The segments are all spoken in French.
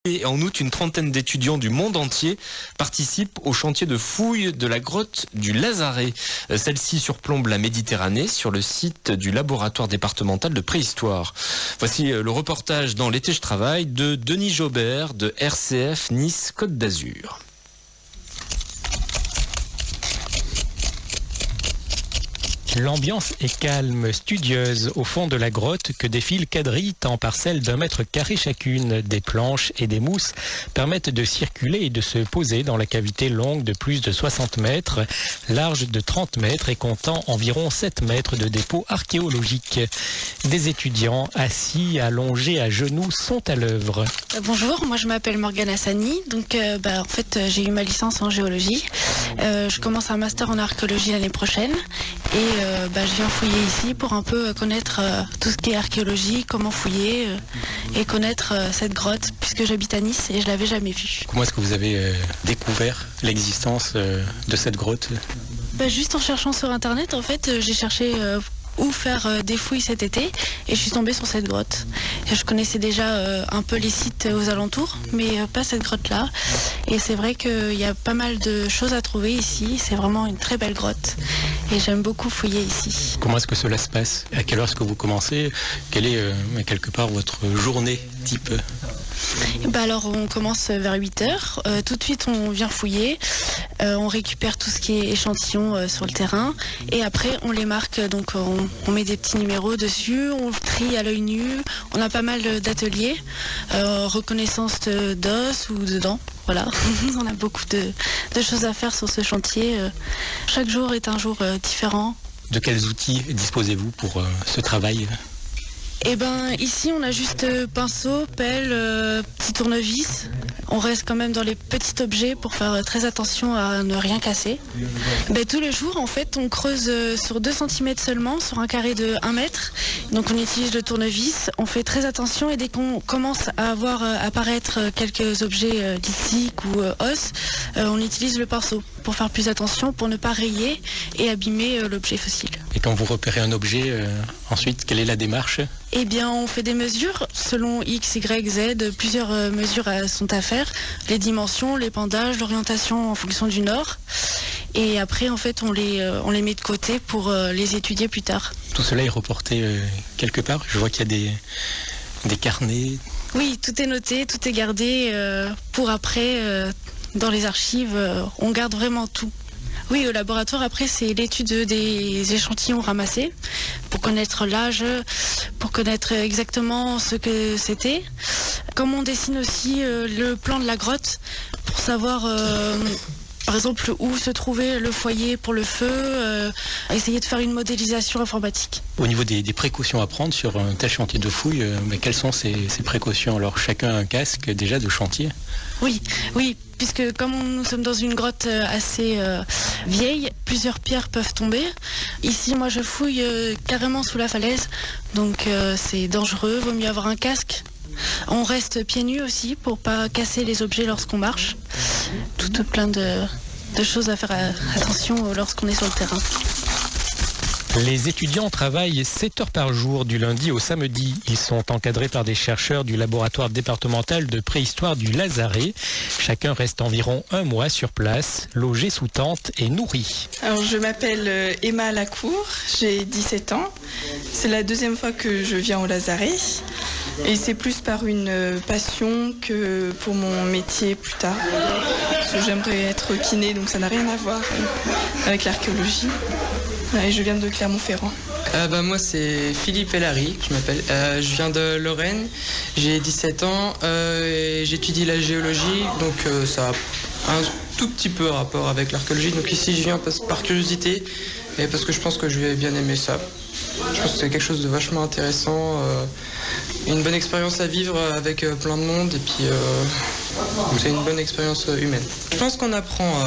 Et en août, une trentaine d'étudiants du monde entier participent au chantier de fouille de la grotte du Lazaret. Celle-ci surplombe la Méditerranée sur le site du laboratoire départemental de préhistoire. Voici le reportage dans L'été je travaille de Denis Jobert de RCF Nice Côte d'Azur. L'ambiance est calme, studieuse, au fond de la grotte que défilent quadrilles en parcelles d'1 mètre carré chacune. Des planches et des mousses permettent de circuler et de se poser dans la cavité longue de plus de 60 mètres, large de 30 mètres et comptant environ 7 mètres de dépôt archéologique. Des étudiants assis, allongés à genoux sont à l'œuvre. Bonjour, moi je m'appelle Morgane Hassani, donc en fait j'ai eu ma licence en géologie. Je commence un master en archéologie l'année prochaine et je viens fouiller ici pour un peu connaître tout ce qui est archéologie, comment fouiller et connaître cette grotte puisque j'habite à Nice et je l'avais jamais vue. Comment est-ce que vous avez découvert l'existence de cette grotte ? Juste en cherchant sur internet, en fait, j'ai cherché où faire des fouilles cet été et je suis tombée sur cette grotte. Et je connaissais déjà un peu les sites aux alentours, mais pas cette grotte-là. Et c'est vrai qu'il y a pas mal de choses à trouver ici. C'est vraiment une très belle grotte et j'aime beaucoup fouiller ici. Comment est-ce que cela se passe ? À quelle heure est-ce que vous commencez ? Quelle est quelque part votre journée type ? Alors on commence vers 8h, tout de suite on vient fouiller, on récupère tout ce qui est échantillon sur le terrain et après on les marque, donc on met des petits numéros dessus, on trie à l'œil nu, on a pas mal d'ateliers, reconnaissance d'os ou de dents, voilà, on a beaucoup de choses à faire sur ce chantier, chaque jour est un jour différent. De quels outils disposez-vous pour ce travail ? Ici on a juste pinceau, pelle, petit tournevis. On reste quand même dans les petits objets pour faire très attention à ne rien casser. Tous les jours en fait on creuse sur 2 cm seulement, sur un carré de 1 mètre. Donc on utilise le tournevis, on fait très attention et dès qu'on commence à voir apparaître quelques objets lithiques ou os, on utilise le pinceau pour faire plus attention, pour ne pas rayer et abîmer l'objet fossile. Et quand vous repérez un objet, ensuite quelle est la démarche ? On fait des mesures selon X, Y, Z. Plusieurs mesures sont à faire. Les dimensions, l'épandage, l'orientation en fonction du nord. Et après, en fait, on les met de côté pour les étudier plus tard. Tout cela est reporté quelque part ? Je vois qu'il y a des carnets. Oui, tout est noté, tout est gardé pour après. Dans les archives, on garde vraiment tout. Oui, au laboratoire, après, c'est l'étude des échantillons ramassés pour connaître l'âge, pour connaître exactement ce que c'était. Comme on dessine aussi le plan de la grotte pour savoir, par exemple, où se trouvait le foyer pour le feu, essayer de faire une modélisation informatique. Au niveau des précautions à prendre sur un tel chantier de fouille, quelles sont ces précautions ? Alors, chacun a un casque déjà de chantier ? Oui, puisque comme nous sommes dans une grotte assez vieille, plusieurs pierres peuvent tomber. Ici, moi, je fouille carrément sous la falaise, donc c'est dangereux, vaut mieux avoir un casque. On reste pieds nus aussi pour pas casser les objets lorsqu'on marche. Tout plein de choses à faire attention lorsqu'on est sur le terrain. Les étudiants travaillent 7 heures par jour du lundi au samedi. Ils sont encadrés par des chercheurs du laboratoire départemental de préhistoire du Lazaret. Chacun reste environ 1 mois sur place, logé sous tente et nourri. Alors je m'appelle Emma Lacour, j'ai 17 ans. C'est la 2e fois que je viens au Lazaret. Et c'est plus par une passion que pour mon métier plus tard. Parce que j'aimerais être kiné, donc ça n'a rien à voir avec l'archéologie. Et je viens de Clermont-Ferrand. Moi c'est Philippe Ellary, je m'appelle. Je viens de Lorraine, j'ai 17 ans et j'étudie la géologie, donc ça a un tout petit peu rapport avec l'archéologie. Donc ici je viens par curiosité et parce que je pense que je vais bien aimer ça. Je pense que c'est quelque chose de vachement intéressant, une bonne expérience à vivre avec plein de monde et puis c'est une bonne expérience humaine. Je pense qu'on apprend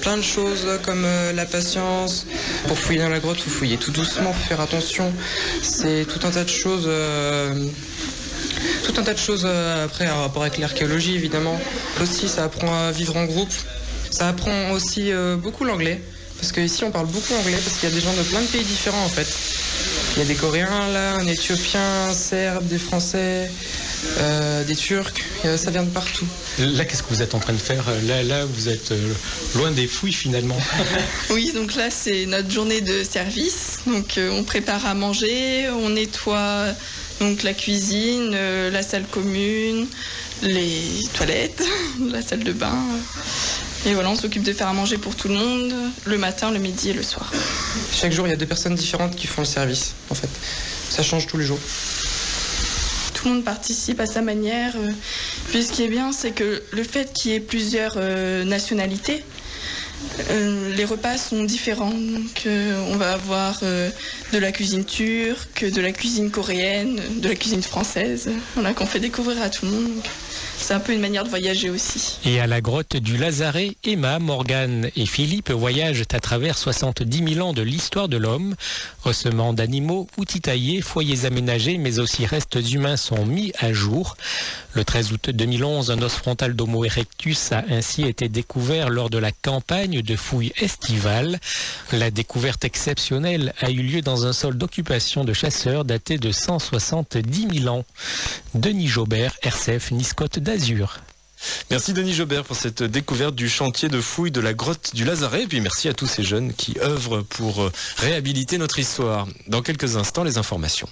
plein de choses comme la patience. Pour fouiller dans la grotte, il faut fouiller tout doucement, faut faire attention. C'est tout un tas de choses. Après en rapport avec l'archéologie évidemment. Aussi ça apprend à vivre en groupe. Ça apprend aussi beaucoup l'anglais. Parce qu'ici on parle beaucoup anglais parce qu'il y a des gens de plein de pays différents en fait. Il y a des Coréens là, un Éthiopien, un Serbe, des Français, des Turcs, ça vient de partout. Là, qu'est-ce que vous êtes en train de faire? Là, vous êtes loin des fouilles finalement. Oui, donc là, c'est notre journée de service. Donc, on prépare à manger, on nettoie donc la cuisine, la salle commune, les toilettes, la salle de bain. Et voilà, on s'occupe de faire à manger pour tout le monde, le matin, le midi et le soir. Chaque jour, il y a 2 personnes différentes qui font le service, en fait. Ça change tous les jours. Tout le monde participe à sa manière. Puis ce qui est bien, c'est que le fait qu'il y ait plusieurs nationalités, les repas sont différents. Donc, on va avoir de la cuisine turque, de la cuisine coréenne, de la cuisine française. Voilà, qu'on fait découvrir à tout le monde. Donc, c'est un peu une manière de voyager aussi. Et à la grotte du Lazaret, Emma, Morgane et Philippe voyagent à travers 70 000 ans de l'histoire de l'homme. Ossements d'animaux, outils taillés, foyers aménagés, mais aussi restes humains sont mis à jour. Le 13 août 2011, un os frontal d'Homo erectus a ainsi été découvert lors de la campagne de fouilles estivales. La découverte exceptionnelle a eu lieu dans un sol d'occupation de chasseurs daté de 170 000 ans. Denis Jobert, RCF Nice-Côte d'Azur. Merci Denis Jobert pour cette découverte du chantier de fouilles de la grotte du Lazaret. Et puis merci à tous ces jeunes qui œuvrent pour réhabiliter notre histoire. Dans quelques instants, les informations.